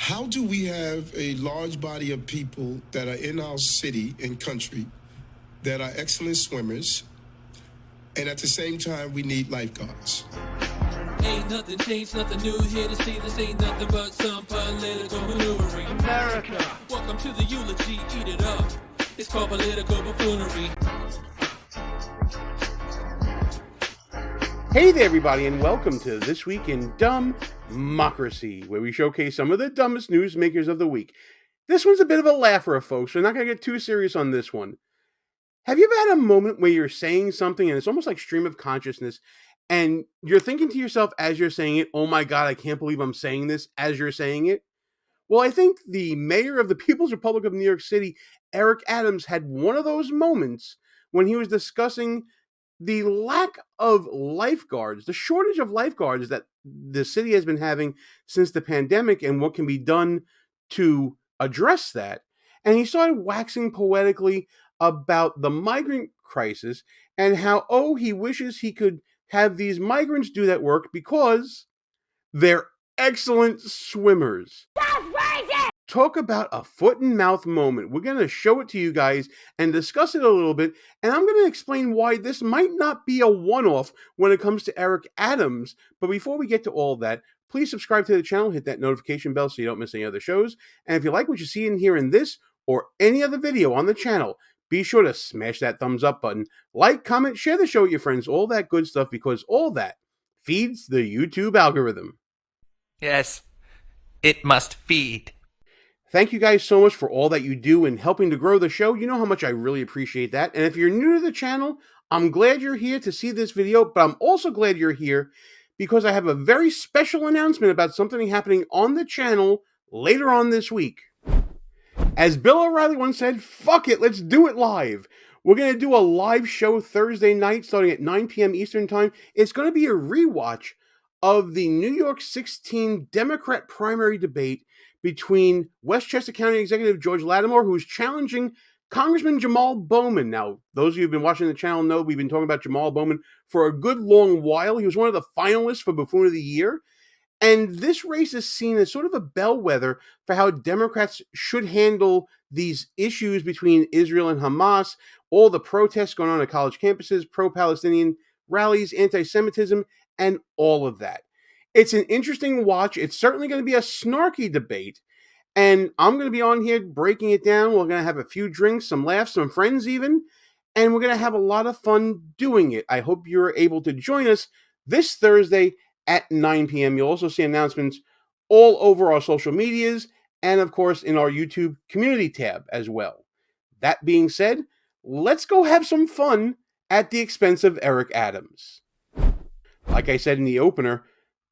How do we have a large body of people that are in our city and country that are excellent swimmers, and at the same time we need lifeguards? Ain't nothing changed, nothing new here to see. This ain't nothing but some political maneuvering. America! Welcome to the eulogy, eat it up. It's called political buffoonery. Hey there, everybody, and welcome to This Week in DUMBmocracy, where we showcase some of the dumbest newsmakers of the week. This one's a bit of a laugher, folks, so we're not going to get too serious on this one. Have you ever had a moment where you're saying something and it's almost like stream of consciousness, and you're thinking to yourself as you're saying it, oh my God, I can't believe I'm saying this as you're saying it? Well, I think the mayor of the People's Republic of New York City, Eric Adams, had one of those moments when he was discussing the lack of lifeguards, the shortage of lifeguards that the city has been having since the pandemic and what can be done to address that. And he started waxing poetically about the migrant crisis and how, he wishes he could have these migrants do that work because they're excellent swimmers. That's racist! Talk about a foot and mouth moment. We're going to show it to you guys and discuss it a little bit. And I'm going to explain why this might not be a one-off when it comes to Eric Adams. But before we get to all that, please subscribe to the channel, hit that notification bell so you don't miss any other shows. And if you like what you see and hear in this or any other video on the channel, be sure to smash that thumbs up button, like, comment, share the show with your friends, all that good stuff, because all that feeds the YouTube algorithm. Yes, it must feed. Thank you guys so much for all that you do in helping to grow the show. You know how much I really appreciate that. And if you're new to the channel, I'm glad you're here to see this video, but I'm also glad you're here because I have a very special announcement about something happening on the channel later on this week. As Bill O'Reilly once said, fuck it, let's do it live. We're going to do a live show Thursday night starting at 9 p.m. Eastern Time. It's going to be a rewatch of the New York 16 Democrat primary debate between Westchester County Executive George Lattimore, who's challenging Congressman Jamal Bowman. Now, those of you who've been watching the channel know we've been talking about Jamal Bowman for a good long while. He was one of the finalists for Buffoon of the Year. And this race is seen as sort of a bellwether for how Democrats should handle these issues between Israel and Hamas, all the protests going on at college campuses, pro-Palestinian rallies, anti-Semitism, and all of that. It's an interesting watch. It's certainly going to be a snarky debate. And I'm going to be on here breaking it down. We're going to have a few drinks, some laughs, some friends even. And we're going to have a lot of fun doing it. I hope you're able to join us this Thursday at 9 p.m. You'll also see announcements all over our social medias and, of course, in our YouTube community tab as well. That being said, let's go have some fun at the expense of Eric Adams. Like I said in the opener,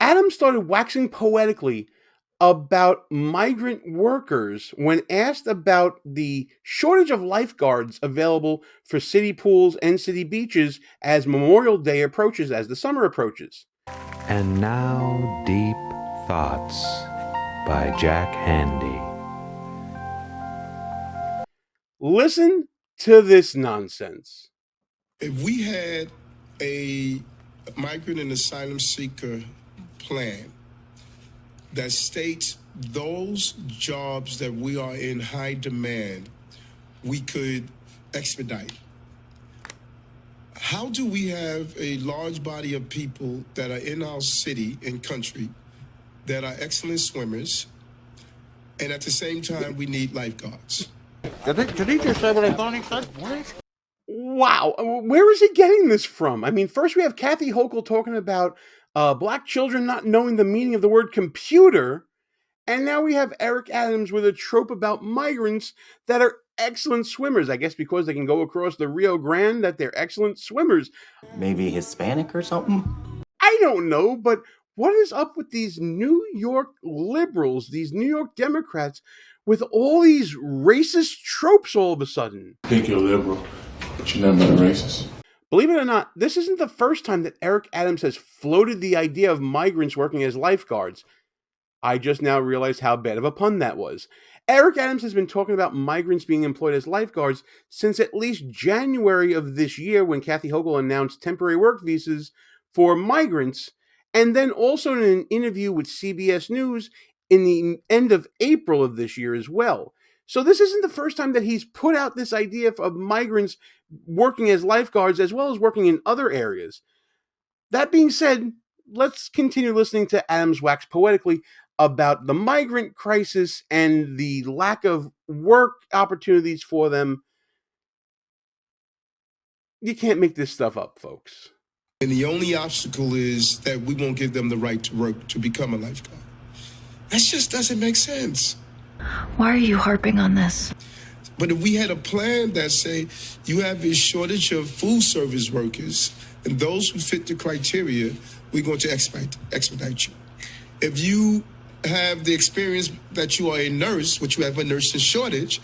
Adams started waxing poetically about migrant workers when asked about the shortage of lifeguards available for city pools and city beaches as Memorial Day approaches, as the summer approaches. And now, Deep Thoughts by Jack Handy. Listen to this nonsense. If we had a migrant and asylum seeker plan that states those jobs that we are in high demand, we could expedite. How do we have a large body of people that are in our city and country that are excellent swimmers, and at the same time we need lifeguards? Did he just say what I thought he said? What? Wow, where is he getting this from? I mean, first we have Kathy Hochul talking about black children not knowing the meaning of the word computer, and now we have Eric Adams with a trope about migrants that are excellent swimmers. I guess because they can go across the Rio Grande that they're excellent swimmers. Maybe Hispanic or something? I don't know, but what is up with these New York liberals, these New York Democrats, with all these racist tropes all of a sudden? I think you're liberal, but you're not a racist. Believe it or not, this isn't the first time that Eric Adams has floated the idea of migrants working as lifeguards. I just now realized how bad of a pun that was. Eric Adams has been talking about migrants being employed as lifeguards since at least January of this year, when Kathy Hochul announced temporary work visas for migrants. And then also in an interview with CBS News in the end of April of this year as well. So this isn't the first time that he's put out this idea of migrants working as lifeguards as well as working in other areas. That being said, let's continue listening to Adams wax poetically about the migrant crisis and the lack of work opportunities for them. You can't make this stuff up, folks. And the only obstacle is that we won't give them the right to work to become a lifeguard. That just doesn't make sense. Why are you harping on this? But if we had a plan that say you have a shortage of food service workers and those who fit the criteria, we're going to expedite you. If you have the experience that you are a nurse, which you have a nursing shortage,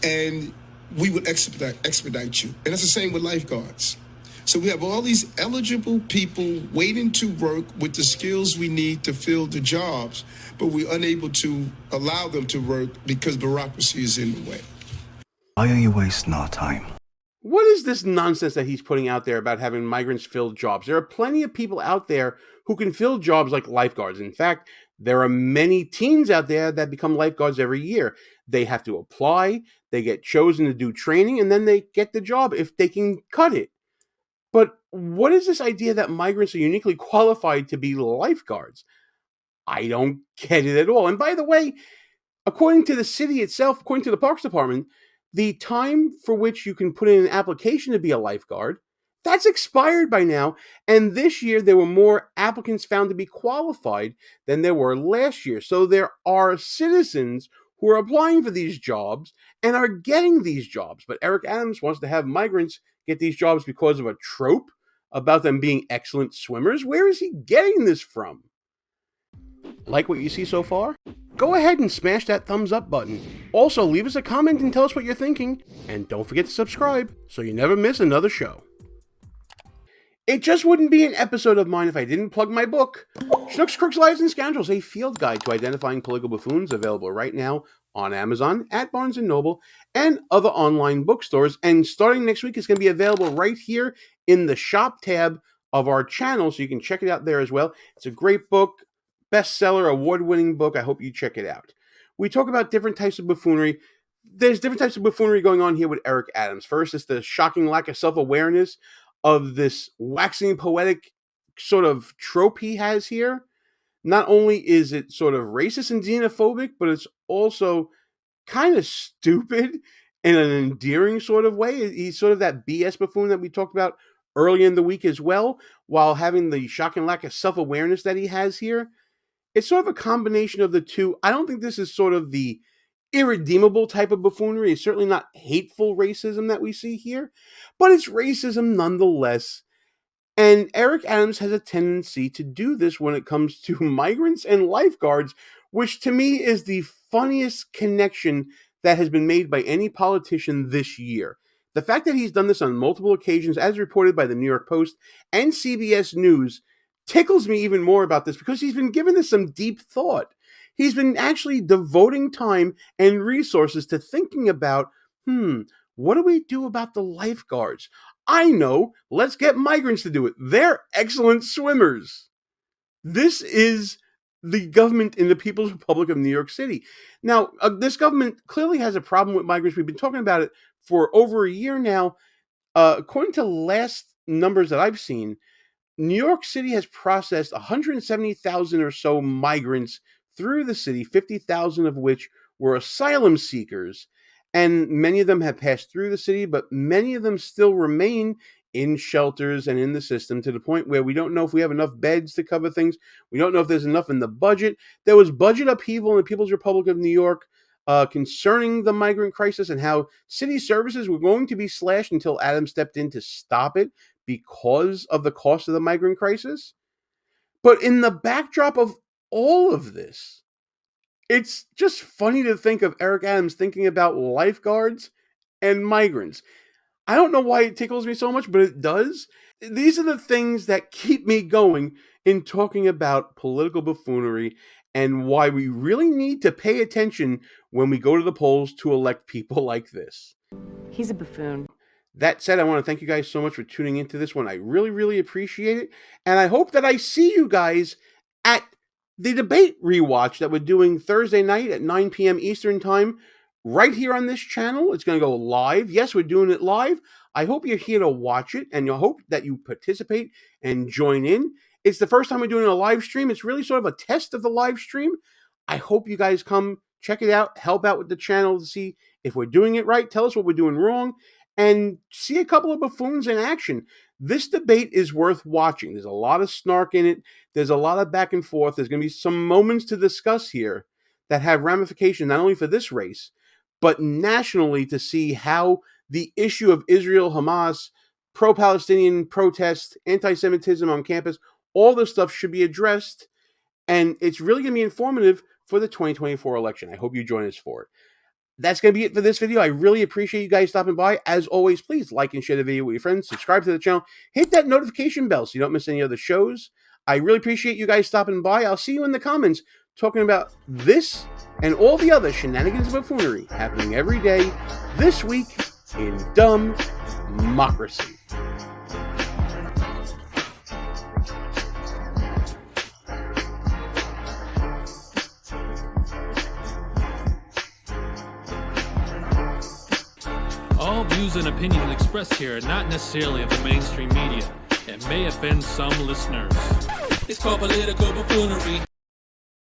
and we would expedite you. And that's the same with lifeguards. So we have all these eligible people waiting to work with the skills we need to fill the jobs, but we're unable to allow them to work because bureaucracy is in the way. Why are you wasting our time? What is this nonsense that he's putting out there about having migrants fill jobs? There are plenty of people out there who can fill jobs like lifeguards. In fact, there are many teens out there that become lifeguards every year. They have to apply, they get chosen to do training, and then they get the job if they can cut it. But what is this idea that migrants are uniquely qualified to be lifeguards? I don't get it at all. And by the way, according to the city itself, according to the Parks Department, the time for which you can put in an application to be a lifeguard, that's expired by now. And this year, there were more applicants found to be qualified than there were last year. So there are citizens who are applying for these jobs and are getting these jobs. But Eric Adams wants to have migrants get these jobs because of a trope about them being excellent swimmers. Where is he getting this from? Like what you see so far? Go ahead and smash that thumbs up button. Also, leave us a comment and tell us what you're thinking. And don't forget to subscribe so you never miss another show. It just wouldn't be an episode of mine if I didn't plug my book, Schnooks, Crooks, Liars, and Scoundrels, a field guide to identifying political buffoons, available right now on Amazon, at Barnes & Noble, and other online bookstores. And starting next week, it's going to be available right here in the shop tab of our channel, so you can check it out there as well. It's a great book, bestseller, award-winning book. I hope you check it out. We talk about different types of buffoonery. There's different types of buffoonery going on here with Eric Adams. First, it's the shocking lack of self-awareness of this waxing poetic sort of trope he has here. Not only is it sort of racist and xenophobic, but it's also kind of stupid in an endearing sort of way. He's sort of that BS buffoon that we talked about earlier in the week as well, while having the shocking lack of self-awareness that he has here. It's sort of a combination of the two. I don't think this is sort of the irredeemable type of buffoonery. It's certainly not hateful racism that we see here, but it's racism nonetheless. And Eric Adams has a tendency to do this when it comes to migrants and lifeguards, which to me is the funniest connection that has been made by any politician this year. The fact that he's done this on multiple occasions, as reported by the New York Post and CBS News, tickles me even more about this because he's been giving this some deep thought. He's been actually devoting time and resources to thinking about, what do we do about the lifeguards? I know, let's get migrants to do it. They're excellent swimmers. This is the government in the People's Republic of New York City. Now, this government clearly has a problem with migrants. We've been talking about it for over a year now. According to last numbers that I've seen, New York City has processed 170,000 or so migrants through the city, 50,000 of which were asylum seekers. And many of them have passed through the city, but many of them still remain in shelters and in the system, to the point where we don't know if we have enough beds to cover things. We don't know if there's enough in the budget. There was budget upheaval in the People's Republic of New York concerning the migrant crisis and how city services were going to be slashed until Adams stepped in to stop it because of the cost of the migrant crisis. But in the backdrop of all of this, it's just funny to think of Eric Adams thinking about lifeguards and migrants. I don't know why it tickles me so much, but it does. These are the things that keep me going in talking about political buffoonery and why we really need to pay attention when we go to the polls to elect people like this. He's a buffoon. That said, I want to thank you guys so much for tuning into this one. I really, really appreciate it. And I hope that I see you guys at the debate rewatch that we're doing Thursday night at 9 p.m. Eastern Time, right here on this channel. It's going to go live. Yes, we're doing it live. I hope you're here to watch it, and I hope that you participate and join in. It's the first time we're doing a live stream. It's really sort of a test of the live stream. I hope you guys come check it out, help out with the channel to see if we're doing it right, tell us what we're doing wrong, and see a couple of buffoons in action. This debate is worth watching. There's a lot of snark in it. There's a lot of back and forth. There's going to be some moments to discuss here that have ramifications not only for this race, but nationally, to see how the issue of Israel, Hamas, pro-Palestinian protests, anti-Semitism on campus, all this stuff should be addressed. And it's really going to be informative for the 2024 election. I hope you join us for it. That's going to be it for this video. I really appreciate you guys stopping by. As always, please like and share the video with your friends. Subscribe to the channel. Hit that notification bell so you don't miss any other shows. I really appreciate you guys stopping by. I'll see you in the comments talking about this and all the other shenanigans of buffoonery happening every day this week in DUMBmocracy. All views and opinions expressed here are not necessarily of the mainstream media and may offend some listeners. It's called political buffoonery.